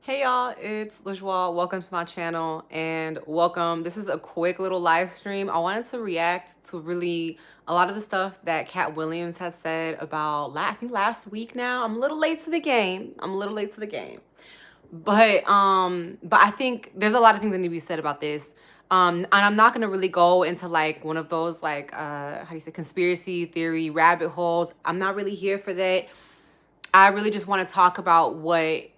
Hey y'all, it's LaJoie. Welcome to my channel and welcome. This is a quick little live stream. I wanted to react to really a lot of the stuff that Katt Williams has said about, I think last week now. I'm a little late to the game. But I think there's a lot of things that need to be said about this. And I'm not gonna really go into like one of those like how do you say conspiracy theory rabbit holes. I'm not really here for that. I really just want to talk about what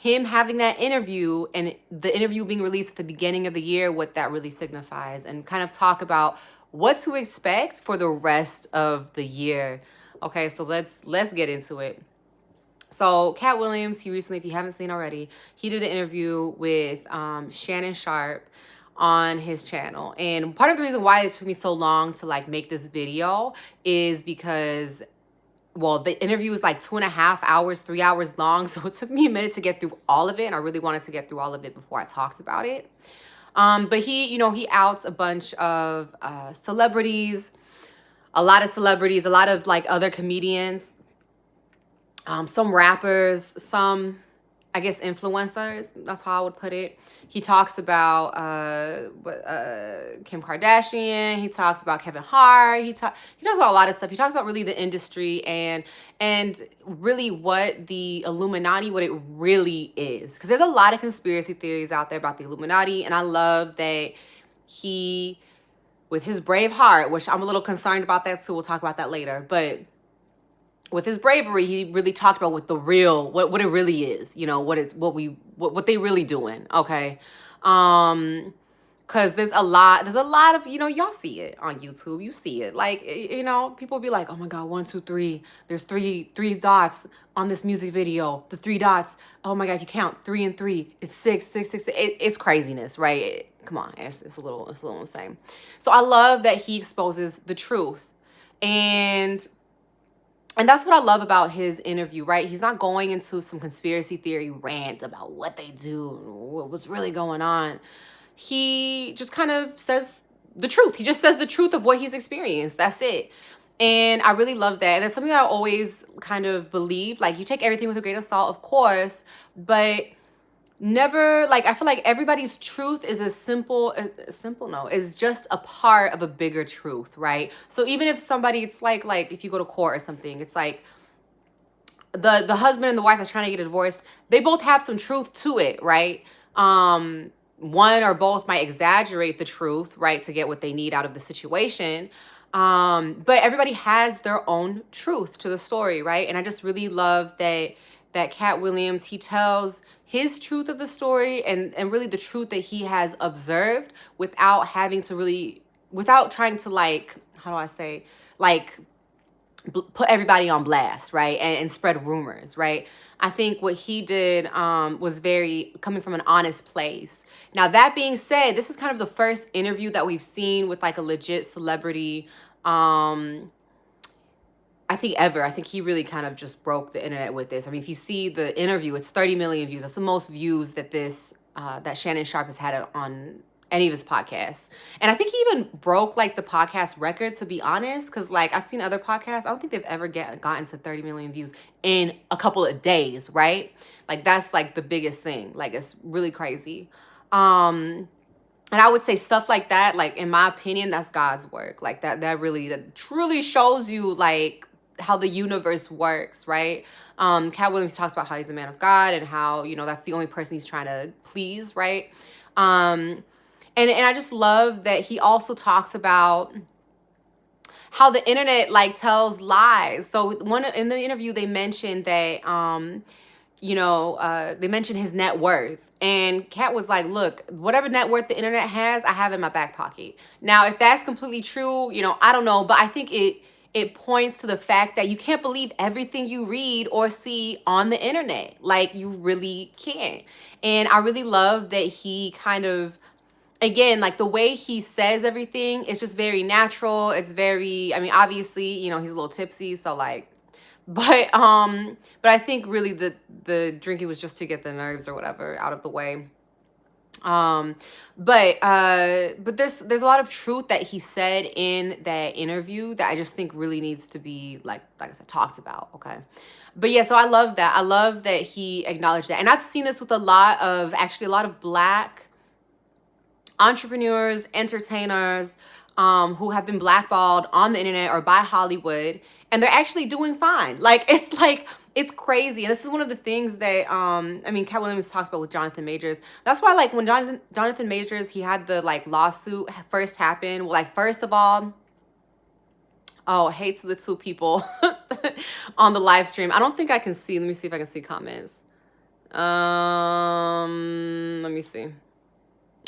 him having that interview and the interview being released at the beginning of the year, what that really signifies, and kind of talk about what to expect for the rest of the year. Okay, so let's get into it. So Katt Williams, he recently, if you haven't seen already, he did an interview with Shannon Sharpe on his channel. And part of the reason why it took me so long to like make this video is because, well, the interview was like 2.5 hours, 3 hours long. So it took me a minute to get through all of it. And I really wanted to get through all of it before I talked about it. But he outs a bunch of celebrities, a lot of like other comedians, some rappers, some, I guess, influencers. That's how I would put it. He talks about Kim Kardashian. He talks about Kevin Hart. He talks about a lot of stuff. He talks about really the industry and really what the Illuminati, what it really is. Because there's a lot of conspiracy theories out there about the Illuminati, and I love that he, with his brave heart, which I'm a little concerned about that too. We'll talk about that later, but with his bravery, he really talked about what the real, what it really is, what they really doing. Okay. Cause there's a lot of, y'all see it on YouTube. You see it. Like, people be like, oh my God, 1, 2, 3. There's three dots on this music video. The 3 dots. Oh my God, if you count 3 and 3, it's 6, 6, 6. It's craziness, right? Come on. It's a little insane. So I love that he exposes the truth. And that's what I love about his interview, right? He's not going into some conspiracy theory rant about what they do, what's really going on. He just kind of says the truth. He just says the truth of what he's experienced. That's it. And I really love that. And it's something that I always kind of believe. Like, you take everything with a grain of salt, of course, but never, like, I feel like everybody's truth is is just a part of a bigger truth, right? So even if somebody, it's like if you go to court or something, it's like the husband and the wife that's trying to get a divorce, they both have some truth to it, right? One or both might exaggerate the truth, right, to get what they need out of the situation. But everybody has their own truth to the story, right? And I just really love that Katt Williams, he tells his truth of the story and really the truth that he has observed without trying to, like, how do I say, like, put everybody on blast, right? And spread rumors, right? I think what he did was very coming from an honest place. Now, that being said, this is kind of the first interview that we've seen with like a legit celebrity, I think ever. I think he really kind of just broke the internet with this. I mean, if you see the interview, it's 30 million views. That's the most views that that Shannon Sharpe has had on any of his podcasts. And I think he even broke like the podcast record, to be honest, because like I've seen other podcasts, I don't think they've ever gotten to 30 million views in a couple of days, right? Like, that's like the biggest thing. Like, it's really crazy. And I would say stuff like that, like, in my opinion, that's God's work. Like, that truly shows you like how the universe works, right? Katt Williams talks about how he's a man of God and how, that's the only person he's trying to please, right? And I just love that he also talks about how the internet like tells lies. So in the interview, they mentioned that, they mentioned his net worth. And Katt was like, look, whatever net worth the internet has, I have in my back pocket. Now, if that's completely true, I don't know, but I think it points to the fact that you can't believe everything you read or see on the internet. Like, you really can't. And I really love that he kind of, again, like the way he says everything, it's just very natural. It's very, I mean, obviously, he's a little tipsy, so like, but I think really the drinking was just to get the nerves or whatever out of the way. But there's a lot of truth that he said in that interview that I just think really needs to be like I said, talked about. Okay. But yeah, so I love that. I love that he acknowledged that. And I've seen this with a lot of Black entrepreneurs, entertainers, who have been blackballed on the internet or by Hollywood, and they're actually doing fine. Like it's crazy. And this is one of the things that I mean, Katt Williams talks about with Johnathan Majors. That's why, like, when Johnathan Majors, he had the like lawsuit first happen. Well, like, first of all, oh, hey to the two people on the live stream. I don't think I can see. Let me see if I can see comments. Let me see.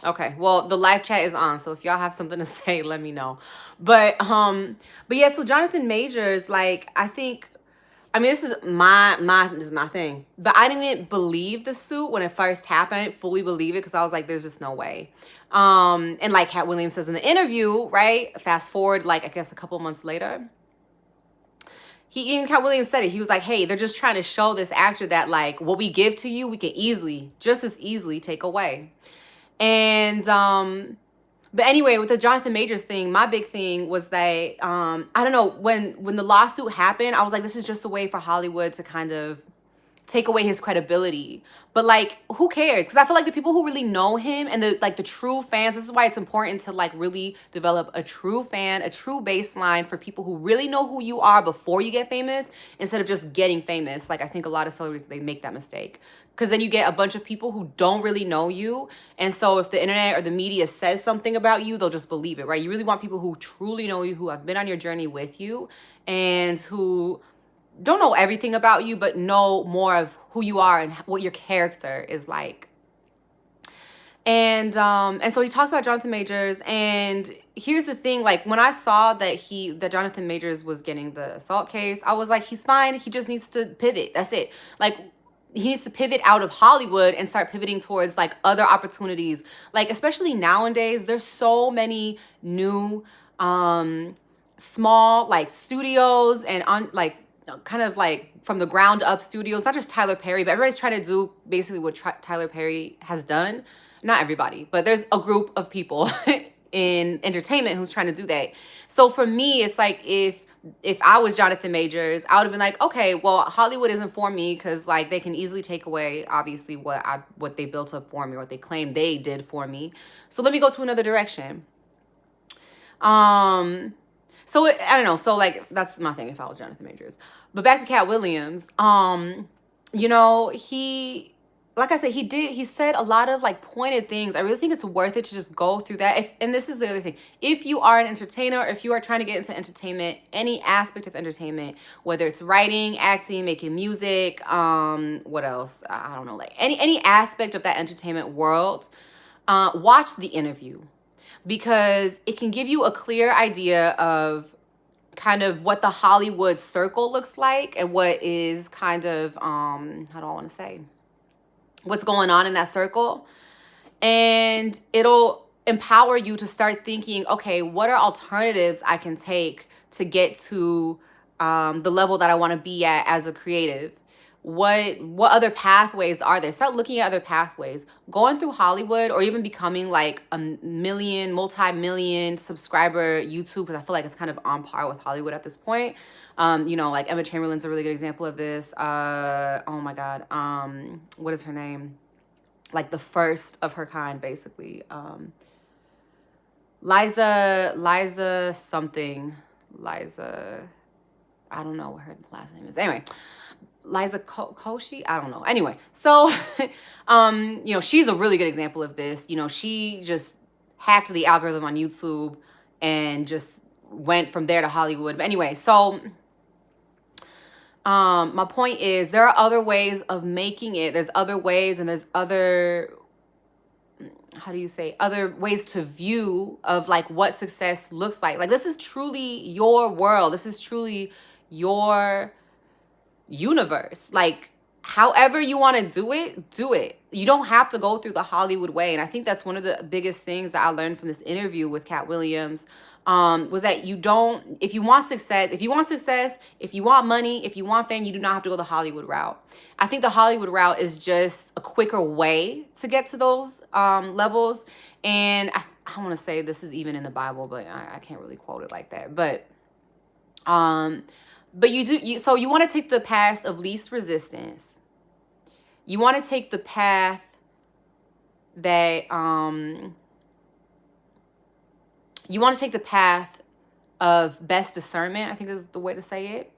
Okay, well, the live chat is on, so if y'all have something to say, let me know. But yeah, so Johnathan Majors, like, I mean, this is my thing. But I didn't believe the suit when it first happened. I didn't fully believe it because I was like, there's just no way. And like Katt Williams says in the interview, right? Fast forward, like, I guess a couple months later, even Katt Williams said it. He was like, hey, they're just trying to show this actor that, like, what we give to you, we can just as easily take away. And but anyway, with the Johnathan Majors thing, my big thing was that I don't know, when the lawsuit happened, I was like, this is just a way for Hollywood to kind of take away his credibility. But like, who cares? Because I feel like the people who really know him and the true fans, this is why it's important to like really develop a true fan, a true baseline for people who really know who you are before you get famous, instead of just getting famous. Like, I think a lot of celebrities, they make that mistake. Because then you get a bunch of people who don't really know you. And so if the internet or the media says something about you, they'll just believe it, right? You really want people who truly know you, who have been on your journey with you, and who don't know everything about you, but know more of who you are and what your character is like. And so he talks about Johnathan Majors. And here's the thing, like, when I saw that Johnathan Majors was getting the assault case, I was like, he's fine. He just needs to pivot. That's it. Like, he needs to pivot out of Hollywood and start pivoting towards like other opportunities. Like, especially nowadays, there's so many new small like studios and like kind of like from the ground up studios, not just Tyler Perry, but everybody's trying to do basically what Tyler Perry has done. Not everybody, but there's a group of people in entertainment who's trying to do that. So for me, it's like, if I was Johnathan Majors, I would have been like, okay, well, Hollywood isn't for me because like they can easily take away obviously what they built up for me, or what they claim they did for me. So let me go to another direction. So I don't know. So like, that's my thing if I was Johnathan Majors. But back to Katt Williams, you know, like I said, he said a lot of like pointed things. I really think it's worth it to just go through that. And this is the other thing. If you are an entertainer, if you are trying to get into entertainment, any aspect of entertainment, whether it's writing, acting, making music, what else? I don't know, like any aspect of that entertainment world, watch the interview, because it can give you a clear idea of kind of what the Hollywood circle looks like, and what is kind of, how do I want to say, what's going on in that circle. And it'll empower you to start thinking, okay, what are alternatives I can take to get to the level that I want to be at as a creative? What other pathways are there? Start looking at other pathways. Going through Hollywood, or even becoming like a multi-million subscriber YouTube, because I feel like it's kind of on par with Hollywood at this point. You know, like Emma Chamberlain's a really good example of this. Oh my God. What is her name? Like the first of her kind, basically. Liza something. Liza, I don't know what her last name is. Anyway, Liza Koshy? I don't know. Anyway, so, you know, she's a really good example of this. You know, she just hacked the algorithm on YouTube and just went from there to Hollywood. But anyway, so my point is, there are other ways of making it. There's other ways, and there's other, how do you say, other ways to view of like what success looks like. Like, this is truly your world. This is truly your universe. Like, however you want to do it. You don't have to go through the Hollywood way. And I think that's one of the biggest things that I learned from this interview with Katt Williams. was that if you want success, if you want money, if you want fame, you do not have to go the Hollywood route. I think the Hollywood route is just a quicker way to get to those levels. And I want to say this is even in the Bible, but I can't really quote it like that. But so you want to take the path of least resistance. You want to take the path that you want to take the path of best discernment, I think is the way to say it.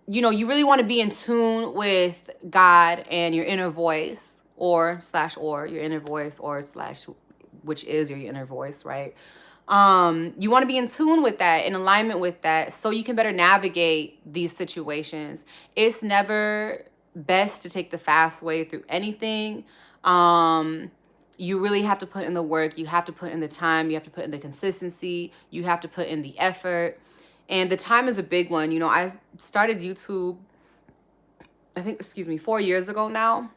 You really want to be in tune with God and your inner voice, or your inner voice, or which is your inner voice, right? You want to be in tune with that, in alignment with that, so you can better navigate these situations. It's never best to take the fast way through anything. You really have to put in the work. You have to put in the time. You have to put in the consistency. You have to put in the effort. And the time is a big one. I started YouTube, 4 years ago now.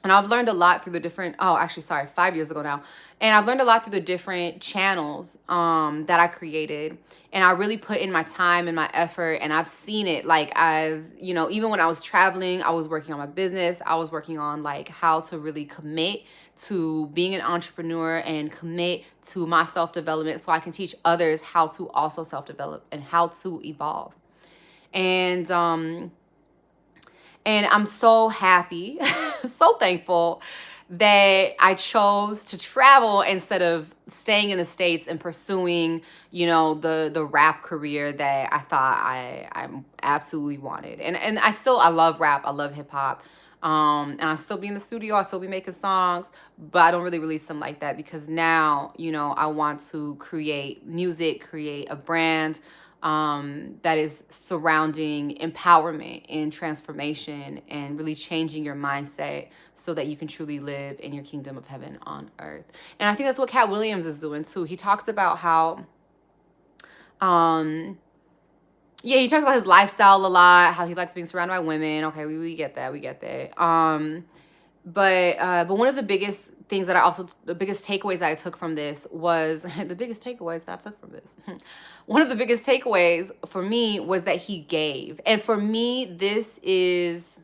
And I've learned a lot through the different, 5 years ago now. And I've learned a lot through the different channels that I created. And I really put in my time and my effort. And I've seen it. Like even when I was traveling, I was working on my business. I was working on how to really commit to being an entrepreneur and commit to my self-development so I can teach others how to also self-develop and how to evolve. And I'm so happy, so thankful that I chose to travel instead of staying in the States and pursuing, the rap career that I thought I absolutely wanted. And I love rap. I love hip hop. And I still be in the studio. I still be making songs, but I don't really release them like that because now, I want to create music, create a brand, that is surrounding empowerment and transformation and really changing your mindset so that you can truly live in your kingdom of heaven on earth. And I think that's what Katt Williams is doing too. He talks about how, he talks about his lifestyle a lot, how he likes being surrounded by women. Okay, we get that. But one of the biggest things the biggest takeaways that I took from this was, one of the biggest takeaways for me was that he gave. And for me, this is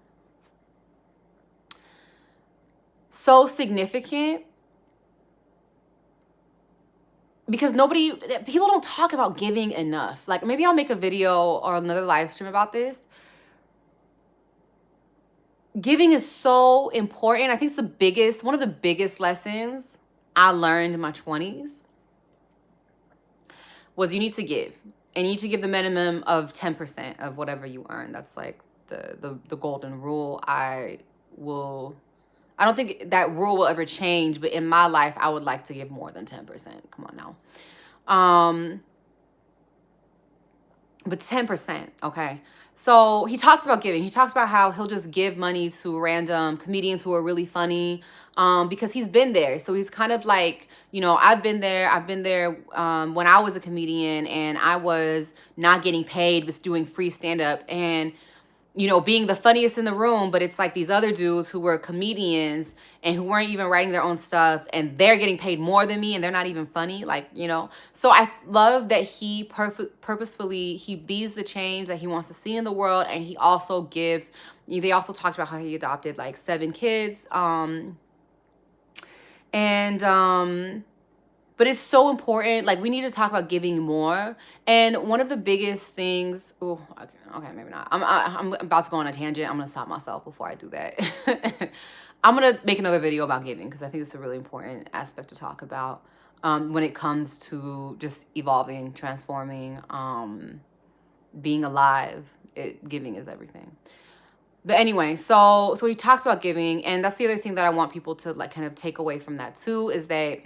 so significant because people don't talk about giving enough. Like maybe I'll make a video or another live stream about this. Giving is so important. I think it's one of the biggest lessons I learned in my 20s was you need to give. And you need to give the minimum of 10% of whatever you earn. That's like the golden rule. I don't think that rule will ever change, but in my life, I would like to give more than 10%. Come on now. But 10%, okay? So he talks about giving. He talks about how he'll just give money to random comedians who are really funny because he's been there. So he's kind of like, I've been there when I was a comedian and I was not getting paid, was doing free stand-up and, being the funniest in the room. But it's like these other dudes who were comedians and who weren't even writing their own stuff and they're getting paid more than me and they're not even funny. So I love that he purposefully, he bees the change that he wants to see in the world. And he also gives, they also talked about how he adopted 7 kids. But it's so important. We need to talk about giving more. And one of the biggest things, okay, maybe not. I'm about to go on a tangent. I'm going to stop myself before I do that. I'm going to make another video about giving because I think it's a really important aspect to talk about when it comes to just evolving, transforming, being alive. Giving is everything. But anyway, so he talks about giving. And that's the other thing that I want people to kind of take away from that too, is that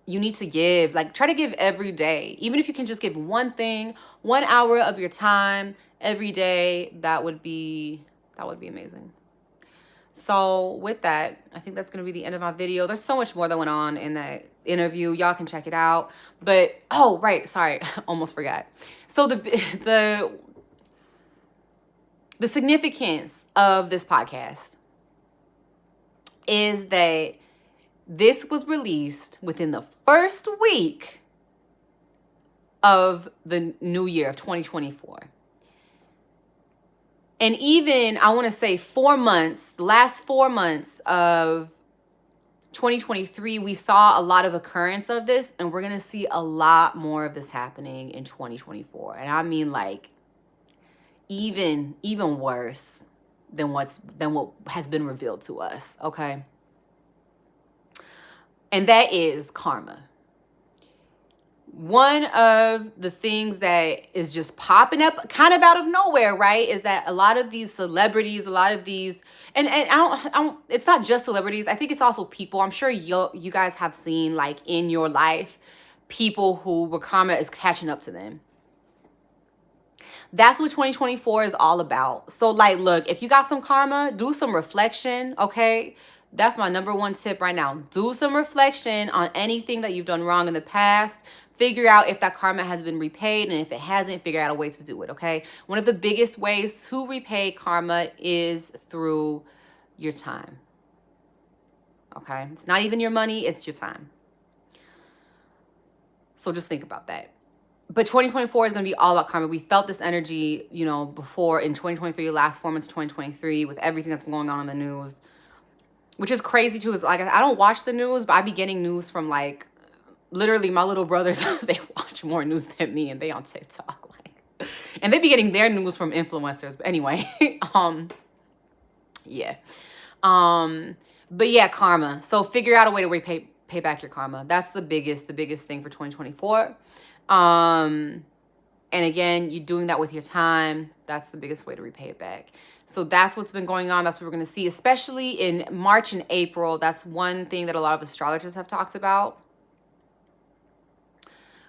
you need to give, try to give every day. Even if you can just give one thing, 1 hour of your time every day, that would be amazing. So with that, I think that's going to be the end of my video. There's so much more that went on in that interview. Y'all can check it out. But, sorry, almost forgot. So the significance of this podcast is that This was released within the first week of the new year of 2024. And even, I want to say 4 months, the last 4 months of 2023, we saw a lot of occurrence of this, and we're going to see a lot more of this happening in 2024. And I mean, like, even worse than what has been revealed to us, okay? And that is karma. One of the things that is just popping up kind of out of nowhere, right, is that a lot of these celebrities, a lot of these, and I don't, it's not just celebrities. I think it's also people. I'm sure you guys have seen, like, in your life, people where karma is catching up to them. That's what 2024 is all about. So, like, look, if you got some karma, do some reflection, okay? That's my number one tip right now. Do some reflection on anything that you've done wrong in the past. Figure out if that karma has been repaid, and if it hasn't, figure out a way to do it, okay? One of the biggest ways to repay karma is through your time, okay? It's not even your money, it's your time. So just think about that. But 2024 is going to be all about karma. We felt this energy, you know, before in 2023, last 4 months of 2023, with everything that's been going on in the news, which is crazy too. Is like, I don't watch the news, but I be getting news from, like, literally my little brothers. They watch more news than me, and they on TikTok, like, and they be getting their news from influencers. But anyway, yeah. But yeah, karma. So figure out a way to pay back your karma. That's the biggest thing for 2024. And again, you're doing that with your time. That's the biggest way to repay it back. So that's what's been going on. That's what we're going to see, especially in March and April. That's one thing that a lot of astrologers have talked about.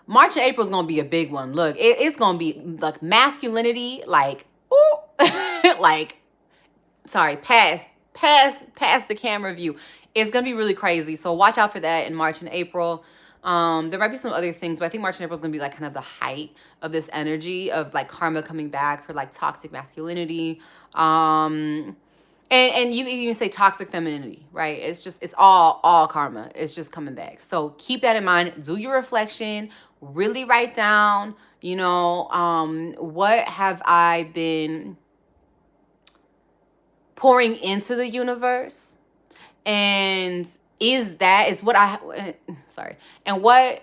March and April is going to be a big one. Look, it's going to be like masculinity, like, ooh, like, sorry, past the camera view. It's going to be really crazy. So watch out for that in March and April. There might be some other things, but I think March and April is going to be, like, kind of the height of this energy of, like, karma coming back for, like, toxic masculinity. And you can even say toxic femininity, right? It's all karma. It's just coming back. So keep that in mind. Do your reflection. Really write down, you know, what have I been pouring into the universe? And is what I, sorry. And how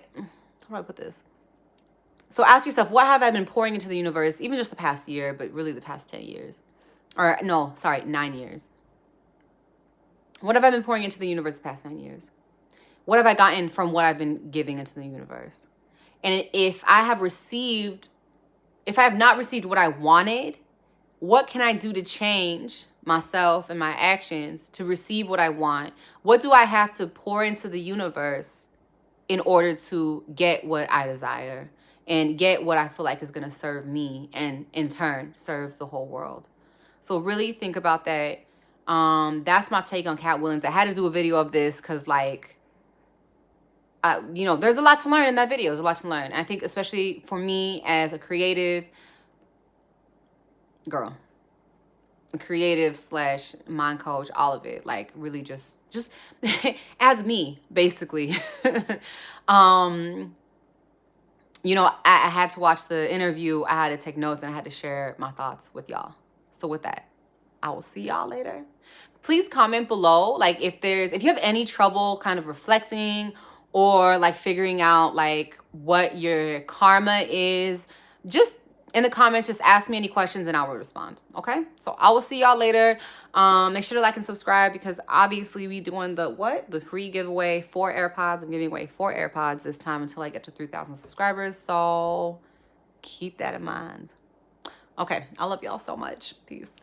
do I put this? So ask yourself, what have I been pouring into the universe, even just the past year, but really the past 10 years? Or no, sorry, 9 years. What have I been pouring into the universe the past 9 years? What have I gotten from what I've been giving into the universe? And if I have not received what I wanted, what can I do to change myself and my actions to receive what I want? What do I have to pour into the universe in order to get what I desire and get what I feel like is going to serve me and in turn serve the whole world? So really think about that. That's my take on Katt Williams. I had to do a video of this because, like, you know, there's a lot to learn in that video. There's a lot to learn. I think especially for me as a creative girl, a creative / mind coach, all of it, like, really just as me, basically. You know, I had to watch the interview. I had to take notes, and I had to share my thoughts with y'all. So with that, I will see y'all later. Please comment below, like, if you have any trouble kind of reflecting or, like, figuring out, like, what your karma is, just in the comments, just ask me any questions and I will respond. Okay? So I will see y'all later. Make sure to like and subscribe, because obviously we doing the free giveaway, 4 AirPods. I'm giving away 4 AirPods this time until I get to 3,000 subscribers. So keep that in mind. Okay. I love y'all so much. Peace.